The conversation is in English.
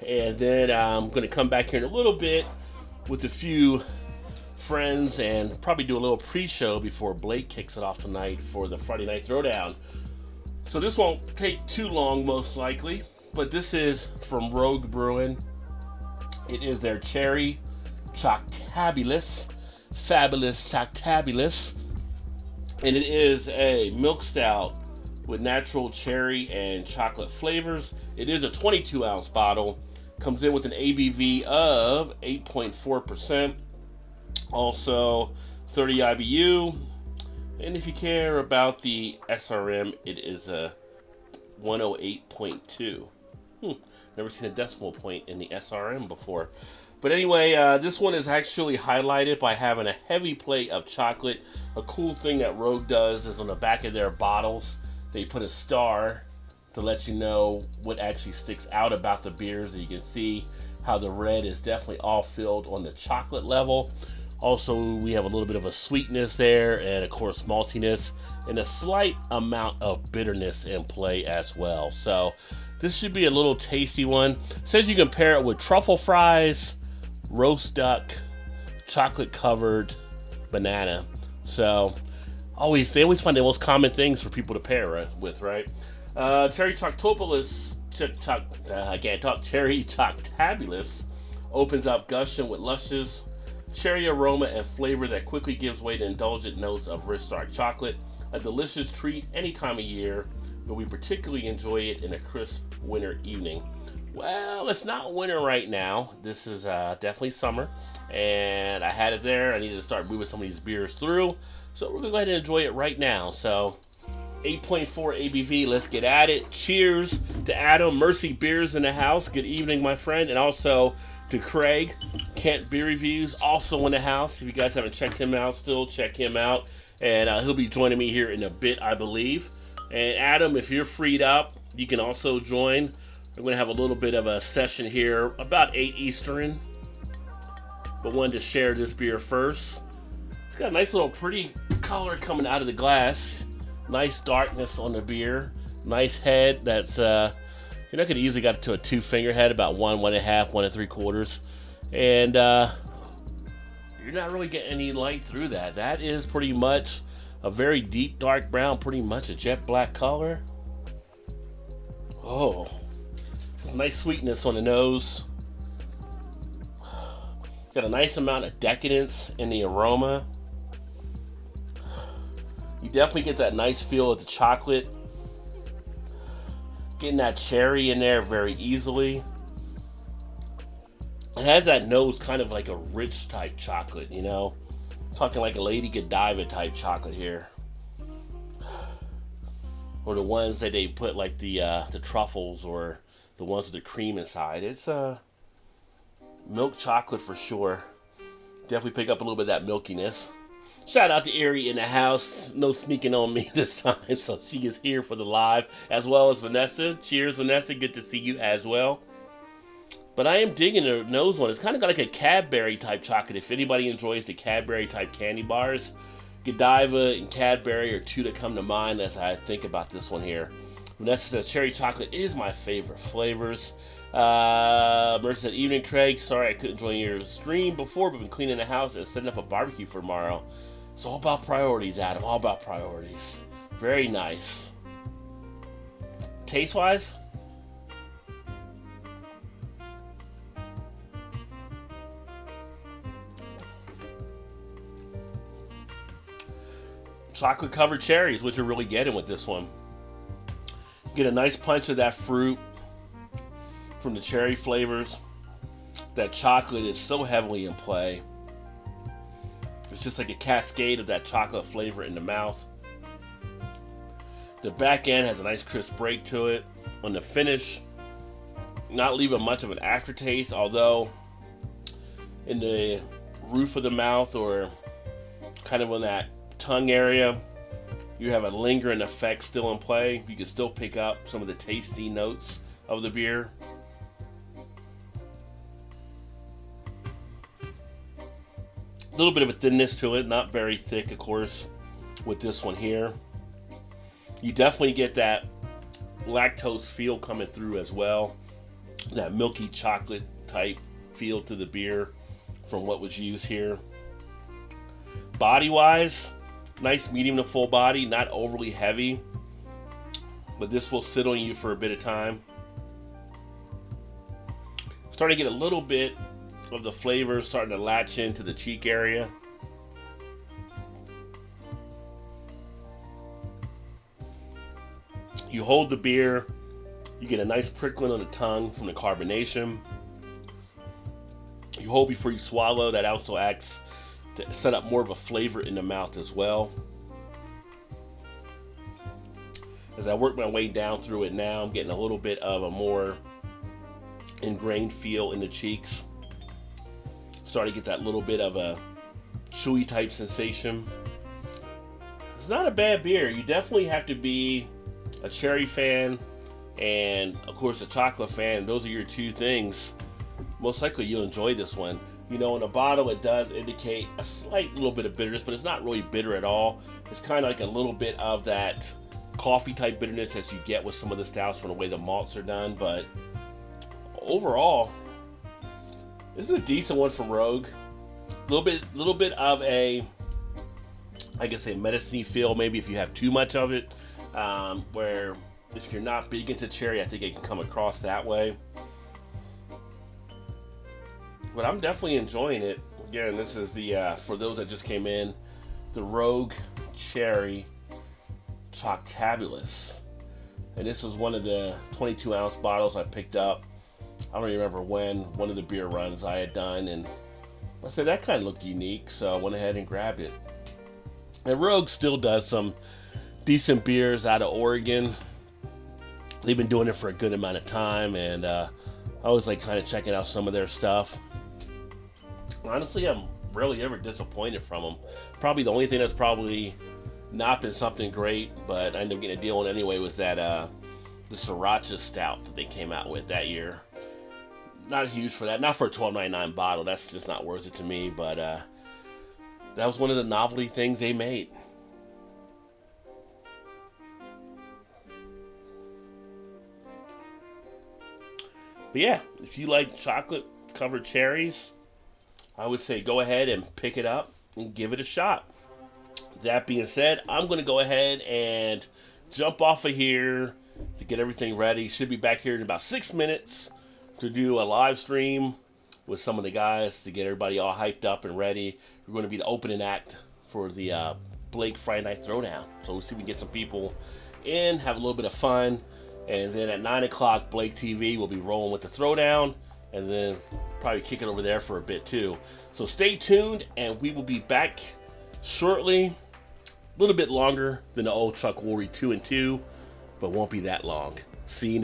And then I'm going to come back here in a little bit with a few friends and probably do a little pre-show before Blake kicks it off tonight for the Friday Night Throwdown. So this won't take too long, most likely. But this is from Rogue Brewing. It is their Cherry Choctabulous. Fabulous Choctabulous. And it is a milk stout with natural cherry and chocolate flavors. It is a 22-ounce bottle. Comes in with an ABV of 8.4%. Also 30 IBU. And if you care about the SRM, it is a 108.2. Never seen a decimal point in the SRM before. But anyway, this one is actually highlighted by having a heavy plate of chocolate. A cool thing that Rogue does is on the back of their bottles, they put a star to let you know what actually sticks out about the beers. And you can see how the red is definitely all filled on the chocolate level. Also, we have a little bit of a sweetness there, and of course maltiness, and a slight amount of bitterness in play as well. So this should be a little tasty one. It says you can pair it with truffle fries, roast duck, chocolate covered banana. So they always find the most common things for people to pair with, right? Cherry Choctabulous, I can't talk. Cherry Choctabulous opens up gushing with luscious cherry aroma and flavor that quickly gives way to indulgent notes of rich dark chocolate. A delicious treat any time of year, but we particularly enjoy it in a crisp winter evening. Well, it's not winter right now. This is definitely summer, and I had it there. I needed to start moving some of these beers through, so we're gonna go ahead and enjoy it right now. So 8.4 ABV, let's get at it. Cheers to Adam, Mercy Beers in the house. Good evening, my friend. And also to Craig, Kent Beer Reviews, also in the house. If you guys haven't checked him out still, check him out. And he'll be joining me here in a bit, I believe. And Adam, if you're freed up, you can also join. I'm going to have a little bit of a session here, about 8 Eastern. But wanted to share this beer first. It's got a nice little pretty color coming out of the glass. Nice darkness on the beer. Nice head that's, could have easily got to a 2-finger head, about 1, 1.5, 1 3/4. And you're not really getting any light through that. That is pretty much a very deep dark brown, pretty much a jet black color. Oh, there's a nice sweetness on the nose. Got a nice amount of decadence in the aroma. You definitely get that nice feel of the chocolate. Getting that cherry in there very easily. It has that nose kind of like a rich type chocolate, you know? Talking like a Lady Godiva type chocolate here. Or the ones that they put like the truffles, or the ones with the cream inside. It's milk chocolate for sure. Definitely pick up a little bit of that milkiness. Shout out to Erie in the house. No sneaking on me this time, so she is here for the live, as well as Vanessa. Cheers, Vanessa. Good to see you as well. But I am digging the nose one. It's kind of got like a Cadbury type chocolate. If anybody enjoys the Cadbury type candy bars, Godiva and Cadbury are two that come to mind as I think about this one here. Vanessa says cherry chocolate is my favorite flavors. Mercy said, evening Craig. Sorry I couldn't join your stream before, but been cleaning the house and setting up a barbecue for tomorrow. It's all about priorities, Adam. All about priorities. Very nice. Taste-wise, chocolate-covered cherries, which you're really getting with this one. Get a nice punch of that fruit from the cherry flavors. That chocolate is so heavily in play. It's just like a cascade of that chocolate flavor in the mouth. The back end has a nice crisp break to it. On the finish, not leaving much of an aftertaste, although in the roof of the mouth, or kind of on that tongue area, you have a lingering effect still in play. You can still pick up some of the tasty notes of the beer. A little bit of a thinness to it, not very thick, of course, with this one here. You definitely get that lactose feel coming through as well. that milky chocolate type feel to the beer from what was used here. Body wise, nice medium to full body, not overly heavy, but this will sit on you for a bit of time. Starting to get a little bit of the flavor starting to latch into the cheek area. You hold the beer, you get a nice prickling on the tongue from the carbonation. You hold before you swallow, that also acts to set up more of a flavor in the mouth as well. As I work my way down through it now, I'm getting a little bit of a more ingrained feel in the cheeks. Starting to get that little bit of a chewy type sensation. It's not a bad beer. You definitely have to be a cherry fan and of course a chocolate fan. Those are your two things. Most likely you'll enjoy this one. You know, in the bottle it does indicate a slight little bit of bitterness, but it's not really bitter at all. It's kind of like a little bit of that coffee type bitterness as you get with some of the stouts from the way the malts are done. But overall, this is a decent one from Rogue. Little bit of a, I guess, a medicine-y feel maybe if you have too much of it. Where if you're not big into cherry, I think it can come across that way. But I'm definitely enjoying it. Again, this is the, for those that just came in, the Rogue Cherry Choctabulous. And this was one of the 22-ounce bottles I picked up. I don't remember when, one of the beer runs I had done, and I said that kind of looked unique, so I went ahead and grabbed it. And Rogue still does some decent beers out of Oregon. They've been doing it for a good amount of time, and I always like kind of checking out some of their stuff. Honestly, I'm rarely ever disappointed from them. Probably the only thing that's probably not been something great, but I ended up getting a deal on anyway, was that the Sriracha Stout that they came out with that year. Not huge for that. Not for a $12.99 bottle. That's just not worth it to me, but that was one of the novelty things they made. But yeah, if you like chocolate covered cherries, I would say go ahead and pick it up and give it a shot. That being said, I'm going to go ahead and jump off of here to get everything ready. Should be back here in about 6 minutes to do a live stream with some of the guys to get everybody all hyped up and ready. We're going to be the opening act for the Blake Friday Night Throwdown. So we'll see if we can get some people in, have a little bit of fun. And then at 9 o'clock, Blake TV will be rolling with the Throwdown. And then probably kick it over there for a bit too. So stay tuned, and we will be back shortly. A little bit longer than the old Chuck Woolery 2 and 2, but won't be that long. See you